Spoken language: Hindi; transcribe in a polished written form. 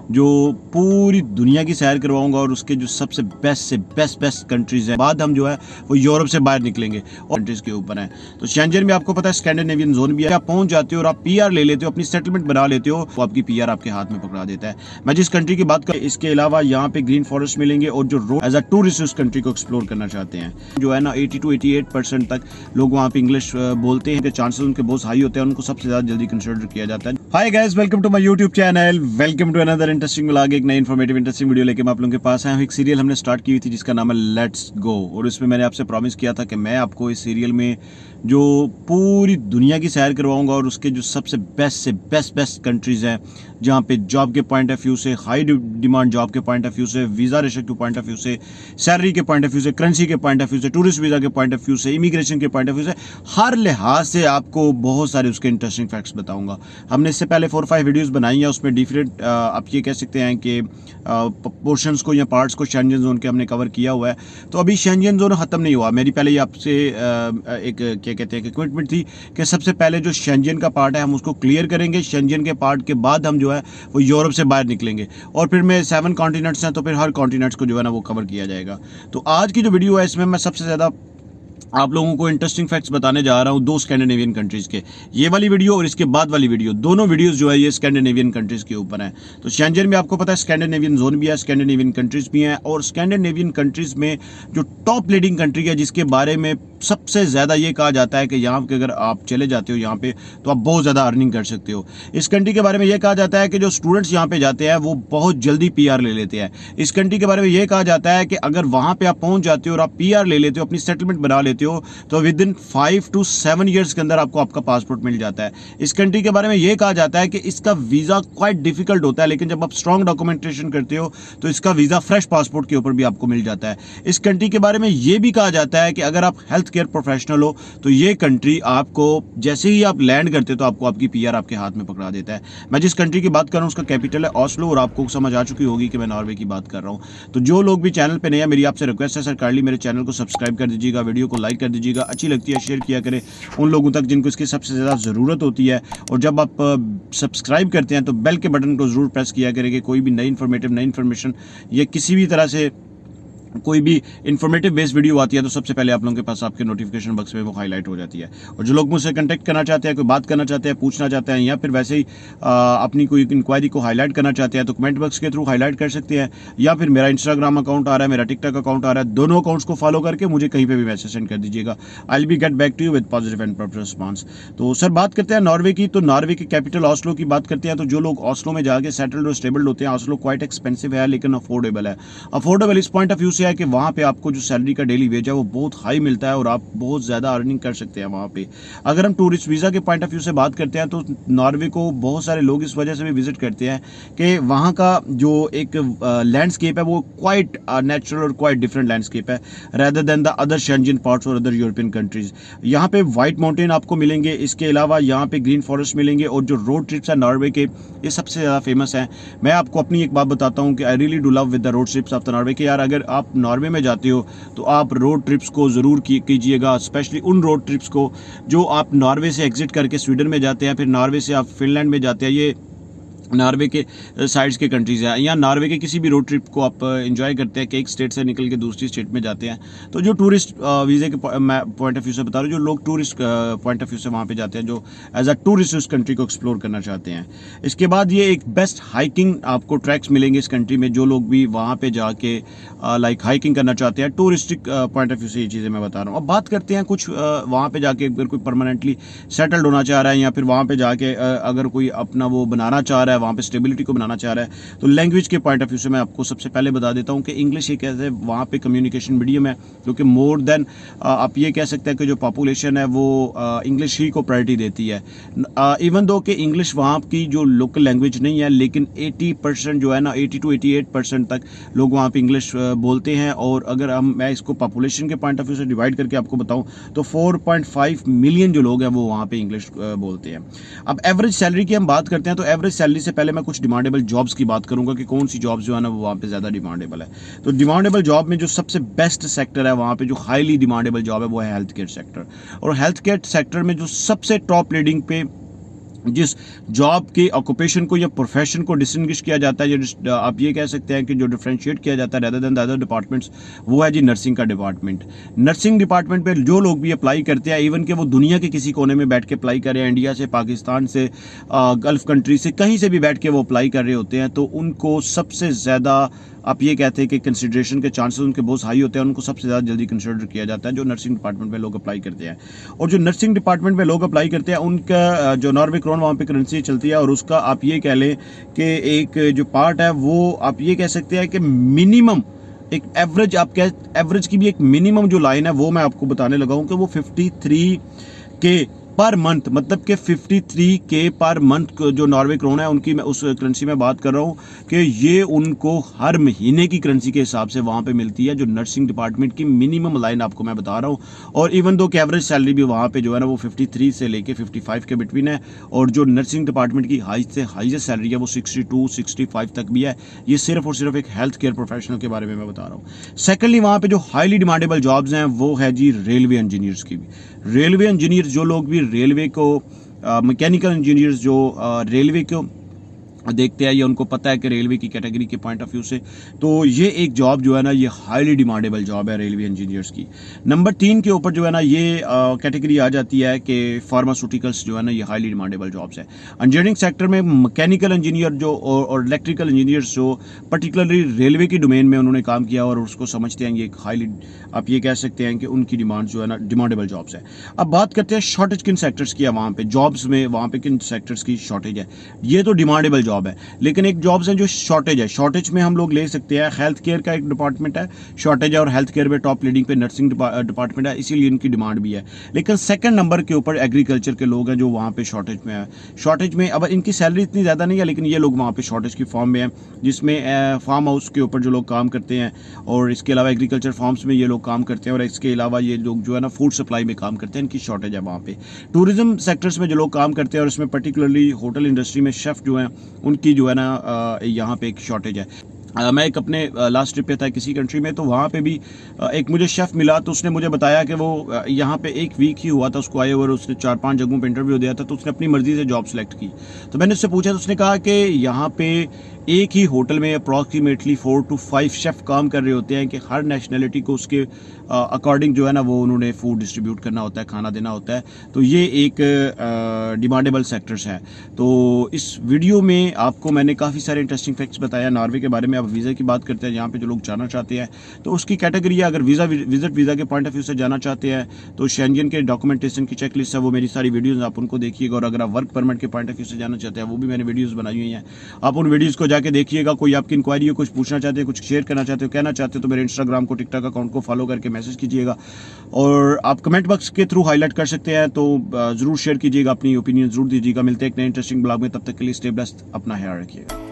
जो पूरी दुनिया की सैर करवाऊंगा और उसके जो सबसे बेस्ट से बेस्ट कंट्रीज़ हैं। बाद हम जो है वो यूरोप से बाहर निकलेंगे और कंट्रीज़ के ऊपर हैं। तो शेंजन में आपको पता है स्कैंडिनेवियन जोन भी है। आप पहुंच जाते हो और आप पीआर ले लेते हो, अपनी सेटलमेंट बना लेते हो, वो आपकी पीआर आपके हाथ में पकड़ा देता है। मैं जिस कंट्री की बात करूँ, इसके अलावा यहाँ पे ग्रीन फॉरेस्ट मिलेंगे और जो रोड एज अ टूरिस्ट उस कंट्री को एक्सप्लोर करना चाहते हैं, जो है ना 80 to 88% तक लोग वहाँ पे इंग्लिश बोलते हैं। चांसेस उनके बहुत हाई होते हैं, उनको सबसे ज्यादा जल्दी कंसिडर किया जाता है। Hi guys, welcome to my YouTube channel, welcome to another interesting vlog. एक नई इन्फॉर्मेटिव इंटरेस्टिंग वीडियो लेके मैं आप लोगों के पास आया हूँ। एक सीरियल हमने स्टार्ट की हुई थी जिसका नाम है लेट्स गो, और इसमें मैंने आपसे प्रॉमिस किया था कि मैं आपको इस सीरियल में जो पूरी दुनिया की सैर करवाऊंगा और उसके जो सबसे बेस्ट से बेस्ट कंट्रीज़ हैं, जहाँ पे जॉब के पॉइंट ऑफ व्यू से, हाई डिमांड जॉब के पॉइंट ऑफ व्यू से, वीज़ा रेशो के पॉइंट ऑफ व्यू से, सैलरी के पॉइंट ऑफ व्यू से, करेंसी के पॉइंट ऑफ व्यू से, टूरिस्ट वीज़ा के पॉइंट ऑफ व्यू से, इमिग्रेशन के पॉइंट ऑफ व्यू से, हर लिहाज से आपको बहुत सारे उसके इंटरेस्टिंग फैक्ट्स बताऊंगा। हमने इससे पहले 4-5 वीडियोज़ बनाई हैं, उसमें डिफरेंट आप ये कह सकते हैं कि पोर्शंस को या पार्ट्स को शेंजन जोन के हमने कवर किया हुआ है। तो अभी शेंजन जोन ख़त्म नहीं हुआ। मेरी पहले ये आपसे एक क्या कहते हैं कि कमिटमेंट थी कि सबसे पहले जो शेंजन का पार्ट है हम उसको क्लियर करेंगे। शेंजन के पार्ट के बाद हम जो है वो यूरोप से बाहर निकलेंगे, और फिर मैं 7 कॉन्टिनेंट्स हैं तो फिर हर कॉन्टिनेंट्स को जो है ना वो कवर किया जाएगा। तो आज की जो वीडियो है इसमें मैं सबसे ज़्यादा आप लोगों को इंटरेस्टिंग फैक्ट्स बताने जा रहा हूँ 2 स्कैंडिनेवियन कंट्रीज़ के। ये वाली वीडियो और इसके बाद वाली वीडियो, दोनों वीडियोस जो है ये स्कैंडिनेवियन कंट्रीज़ के ऊपर हैं। तो शेंजन में आपको पता है स्कैंडिनेवियन जोन भी है, स्कैंडिनेवियन कंट्रीज़ भी हैं, और स्कैंडिनेवियन कंट्रीज़ में जो टॉप लीडिंग कंट्री है जिसके बारे में सबसे ज़्यादा ये कहा जाता है कि यहाँ पे अगर आप चले जाते हो यहाँ पे तो आप बहुत ज़्यादा अर्निंग कर सकते हो। इस कंट्री के बारे में ये कहा जाता है कि जो स्टूडेंट्स यहाँ पे जाते हैं वो बहुत जल्दी पीआर ले लेते हैं। इस कंट्री के बारे में ये कहा जाता है कि अगर वहाँ पे आप पहुँच जाते हो और आप पीआर ले लेते हो, अपनी सेटलमेंट बना लेते हो, तो विद इन 5 to 7 ईयर्स के अंदर आपको आपका पासपोर्ट मिल जाता है। इस कंट्री के बारे में ये कहा जाता है कि इसका वीज़ा क्वाइट डिफिकल्ट होता है, लेकिन जब आप स्ट्रॉन्ग डॉक्यूमेंटेशन करते हो तो इसका वीज़ा फ्रेश पासपोर्ट के ऊपर भी आपको मिल जाता है। इस कंट्री के बारे में ये भी कहा जाता है कि अगर आप हेल्थ केयर प्रोफेशनल हो तो ये कंट्री आपको जैसे ही आप लैंड करते हो तो आपको आपकी पीआर आपके हाथ में पकड़ा देता है। मैं जिस कंट्री की बात कर रहा हूँ उसका कैपिटल है ऑस्लो, और आपको समझ आ चुकी होगी कि मैं नॉर्वे की बात कर रहा हूँ। तो जो लोग भी चैनल पे नए हैं, मेरी आपसे रिक्वेस्ट है सर काइंडली मेरे चैनल को सब्सक्राइब कर दीजिएगा, वीडियो को लाइक कर दीजिएगा, अच्छी लगती है शेयर किया करें उन लोगों तक जिनको इसकी सबसे ज़्यादा ज़रूरत होती है। और जब आप सब्सक्राइब करते हैं तो बेल के बटन को ज़रूर प्रेस किया करें कि कोई भी नई इन्फॉर्मेशन या किसी भी तरह से कोई भी इन्फॉर्मेटिव बेस्ड वीडियो आती है तो सबसे पहले आप लोगों के पास आपके नोटिफिकेशन बॉक्स में वो हाईलाइट हो जाती है। और जो लोग मुझसे कांटेक्ट करना चाहते हैं, कोई बात करना चाहते हैं, पूछना चाहते हैं, या फिर वैसे ही अपनी कोई इंक्वायरी को हाईलाइट करना चाहते हैं तो कमेंट बॉक्स के थ्रू हाईलाइट कर सकते हैं, या फिर मेरा इंस्टाग्राम अकाउंट आ रहा है, मेरा टिकटॉक अकाउंट आ रहा है, दोनों अकाउंट्स को फॉलो करके मुझे कहीं पर भी मैसेज सेंड कर दीजिएगा। I will be get back to you with positive and proper response. तो सर बात करते हैं नॉर्वे की। तो नॉर्वे की कैपिटल ऑस्लो की बात करते हैं। तो जो लोग ऑस्लो में जाके सेटल्ड और स्टेबल्ड होते हैं, ऑस्लो क्वाइट एक्सपेंसिव है लेकिन अफोर्डेबल है। अफोर्डेबल इस पॉइंट ऑफ व्यू से है कि वहाँ पे आपको जो सैलरी का डेली वेज है वो बहुत हाई मिलता है और आप बहुत ज़्यादा अर्निंग कर सकते हैं वहाँ पे। अगर हम टूरिस्ट वीज़ा के पॉइंट ऑफ व्यू से बात करते हैं तो नॉर्वे को बहुत सारे लोग इस वजह से भी विजिट करते हैं कि वहाँ का जो एक लैंडस्केप है वो क्वाइट नेचुरल और क्वाइट डिफरेंट लैंडस्केप है rather than the other Schengen parts और अदर यूरोपियन कंट्रीज़। यहाँ पे वाइट माउंटेन आपको मिलेंगे, इसके अलावा यहाँ पे ग्रीन फॉरेस्ट मिलेंगे, और जो रोड ट्रिप्स हैं नॉर्वे के ये सबसे ज़्यादा फेमस हैं। मैं आपको अपनी एक बात बताता हूँ कि I really do love with the road trips of the Norway के। यार अगर आप नॉर्वे में जाते हो तो आप रोड ट्रिप्स को ज़रूर कीजिएगा, स्पेशली उन रोड ट्रिप्स को जो आप नॉर्वे से एग्जिट करके स्वीडन में जाते हैं, फिर नॉर्वे से आप फिनलैंड में जाते हैं। ये नॉर्वे के साइड्स के कंट्रीज़ हैं, या नॉर्वे के किसी भी रोड ट्रिप को आप एंजॉय करते हैं कि एक स्टेट से निकल के दूसरी स्टेट में जाते हैं। तो जो टूरिस्ट वीज़े के पॉइंट ऑफ व्यू से बता रहा हूँ, जो लोग टूरिस्ट पॉइंट ऑफ व्यू से वहाँ पे जाते हैं, जो एज अ टूरिस्ट उस कंट्री को एक्सप्लोर करना चाहते हैं। इसके बाद ये एक बेस्ट हाइकिंग आपको ट्रैक्स मिलेंगे इस कंट्री में, जो लोग भी वहाँ पर जाके लाइक हाइकिंग करना चाहते हैं। टूरिस्टिक पॉइंट ऑफ व्यू से ये चीज़ें मैं बता रहा हूँ। अब बात करते हैं कुछ वहाँ पर जाके अगर कोई परमानेंटली सेटल्ड होना चाह रहा है, या फिर वहाँ पर जाके अगर कोई अपना वो बनाना चाह रहा है, वहाँ पे स्टेबिलिटी को बनाना चाह रहा है, तो लैंग्वेज के पॉइंट ऑफ व्यू से मैं आपको सबसे पहले बता देता हूँ कि इंग्लिश एक ऐसे वहाँ पे कम्युनिकेशन मीडियम है, क्योंकि मोर देन आप ये कह सकते हैं कि जो पॉपुलेशन है वो इंग्लिश ही को प्रायोरिटी देती है। इवन दो कि इंग्लिश वहाँ की जो लोकल लैंग्वेज नहीं है, लेकिन 80% जो है ना 80 to 88% तक लोग वहाँ पे इंग्लिश बोलते हैं। और अगर मैं इसको पॉपुलेशन के पॉइंट ऑफ व्यू से डिवाइड करके आपको बताऊँ तो 4.5 मिलियन जो लोग हैं वो वहाँ पे इंग्लिश बोलते हैं। अब एवरेज सैलरी की हम बात करते हैं तो एवरेज सैलरी से पहले मैं कुछ डिमांडेबल जॉब्स की बात करूंगा कि कौन सी जॉब्स जो है ना वो वहाँ पे ज़्यादा डिमांडेबल है। तो डिमांडेबल जॉब में जो सबसे बेस्ट सेक्टर है वहाँ पे, जो हाईली डिमांडेबल जॉब है, वो है हेल्थ केयर सेक्टर। और हेल्थ केयर सेक्टर में जो सबसे टॉप लीडिंग पे जिस जॉब के ऑक्यूपेशन को या प्रोफेशन को डिस्टिंग्विश किया जाता है, जो आप ये कह सकते हैं कि जो डिफरेंशिएट किया जाता है rather than the other departments, वो है जी नर्सिंग का डिपार्टमेंट। नर्सिंग डिपार्टमेंट पे जो लोग भी अप्लाई करते हैं, इवन कि वो दुनिया के किसी कोने में बैठ के अप्लाई कर रहे हैं, इंडिया से, पाकिस्तान से, गल्फ़ कंट्री से, कहीं से भी बैठ के वो अप्लाई कर रहे होते हैं, तो उनको सबसे ज़्यादा आप ये कहते हैं कि कंसिडरेशन के चांसेस उनके बहुत हाई होते हैं, उनको सबसे ज़्यादा जल्दी कंसिडर किया जाता है जो नर्सिंग डिपार्टमेंट में लोग अप्लाई करते हैं। और जो नर्सिंग डिपार्टमेंट में लोग अप्लाई करते हैं, उनका जो नॉर्वे क्रोन वहाँ पे करेंसी चलती है, और उसका आप ये कह लें कि एक जो पार्ट है वो आप ये कह सकते हैं कि मिनिमम एक एवरेज, आप कह एवरेज की भी एक मिनिमम जो लाइन है वो मैं आपको बताने लगा हूँ कि वो 53 के पर मंथ, मतलब कि 53 के पर मंथ जो नॉर्वे क्रोन है उनकी, मैं उस करेंसी में बात कर रहा हूँ कि ये उनको हर महीने की करेंसी के हिसाब से वहाँ पे मिलती है, जो नर्सिंग डिपार्टमेंट की मिनिमम लाइन आपको मैं बता रहा हूँ। और इवन दो कि एवरेज सैलरी भी वहाँ पे जो है ना वो 53 से लेके 55 के बिटवीन है, और जो नर्सिंग डिपार्टमेंट की हाईएस्ट से हाईएस्ट सैलरी है वो 62-65 तक भी है। ये सिर्फ और सिर्फ एक हेल्थ केयर प्रोफेशनल के बारे में मैं बता रहा हूँ। सेकेंडली वहाँ पे जो हाईली डिमांडेबल जॉब्स हैं वो है जी रेलवे इंजीनियर्स की भी। रेलवे इंजीनियर्स जो लोग भी रेलवे को मैकेनिकल इंजीनियर्स जो रेलवे को देखते हैं या उनको पता है कि रेलवे की कैटेगरी के पॉइंट ऑफ व्यू से, तो ये एक जॉब जो है ना ये हाईली डिमांडेबल जॉब है रेलवे इंजीनियर्स की। नंबर 3 के ऊपर जो है ना ये कैटेगरी आ जाती है कि फार्मास्यूटिकल्स जो है ना ये हाईली डिमांडेबल जॉब्स है। इंजीनियरिंग सेक्टर में मैकेनिकल इंजीनियर जो और इलेक्ट्रिकल इंजीनियर्स जो पर्टिकुलरली रेलवे की डोमेन में उन्होंने काम किया और उसको समझते हैं, ये हाईली आप ये कह सकते हैं कि उनकी डिमांड जो है ना डिमांडेबल जॉब्स है। अब बात करते हैं शॉर्टेज किन सेक्टर्स की है वहाँ पे, जॉब्स में वहाँ पे किन सेक्टर्स की शॉर्टेज है। ये तो डिमांडेबल जॉब है, लेकिन एक जॉब्स हैं जो शॉर्टेज है। शॉर्टेज में हम लोग ले सकते हैं हेल्थ केयर का एक डिपार्टमेंट है, शॉर्टेज है, और हेल्थ केयर में टॉप लीडिंग पे नर्सिंग डिपार्टमेंट है, इसीलिए इनकी डिमांड भी है। लेकिन सेकंड नंबर के ऊपर एग्रीकल्चर के लोग हैं जो वहाँ पे शॉर्टेज में है। शॉर्टेज में अब इनकी सैलरी इतनी ज़्यादा नहीं है, लेकिन ये लोग वहाँ पे शॉर्टेज की फॉर्म में है, जिसमें फार्म हाउस के ऊपर जो लोग काम करते हैं, और इसके अलावा एग्रीकल्चर फार्म्स में ये लोग काम करते हैं, और इसके अलावा ये लोग जो है ना फूड सप्लाई में काम करते हैं, इनकी शॉर्टेज है वहाँ पे। टूरिज्म सेक्टर्स में जो लोग काम करते हैं, और इसमें पर्टिकुलरली होटल इंडस्ट्री में शेफ़ जो हैं उनकी जो है ना यहाँ पे एक शॉर्टेज है। मैं एक अपने लास्ट ट्रिप पे था किसी कंट्री में, तो वहाँ पे भी एक मुझे शेफ़ मिला, तो उसने मुझे बताया कि वो यहाँ पे 1 वीक ही हुआ था उसको आए, और उसने 4-5 जगहों पे इंटरव्यू दिया था, तो उसने अपनी मर्ज़ी से जॉब सेलेक्ट की। तो मैंने उससे पूछा, तो उसने कहा कि यहाँ पे एक ही होटल में अप्रॉक्सीमेटली 4 to 5 शेफ़ काम कर रहे होते हैं, कि हर नेशनलिटी को उसके अकॉर्डिंग जो है ना वो उन्होंने फूड डिस्ट्रीब्यूट करना होता है, खाना देना होता है। तो ये एक डिमांडेबल सेक्टर्स है। तो इस वीडियो में आपको मैंने काफ़ी सारे इंटरेस्टिंग फैक्ट्स बताया नॉर्वे के बारे में। अब वीज़ा की बात करते हैं, जहाँ पे जो लोग जाना चाहते हैं तो उसकी कैटेगरी है। अगर विजिट वीज़ा के पॉइंट ऑफ व्यू से जाना चाहते हैं तो शेंजन के डॉक्यूमेंटेशन की चेकलिस्ट है, वो मेरी सारी वीडियोज़ आप उनको देखिएगा। और अगर आप वर्क परमिट के पॉइंट ऑफ व्यू से जाना चाहते हैं, वो भी मैंने वीडियोज़ बनाई हुई हैं, आप उन वीडियोज़ को जाके देखिएगा। कोई आपकी इंक्वायरी हो, कुछ पूछना चाहते हैं, कुछ शेयर करना चाहते हो, कहना चाहते हो, तो मेरे इंस्टाग्राम को, टिकटॉक अकाउंट को फॉलो करके मैसेज कीजिएगा, और आप कमेंट बॉक्स के थ्रू हाईलाइट कर सकते हैं। तो ज़रूर शेयर कीजिएगा, अपनी ओपिनियन ज़रूर दीजिएगा। मिलते हैं एक नए इंटरेस्टिंग ब्लॉग में, तब तक के लिए स्टे ब्लेस्ड, अपना ख्याल रखिएगा।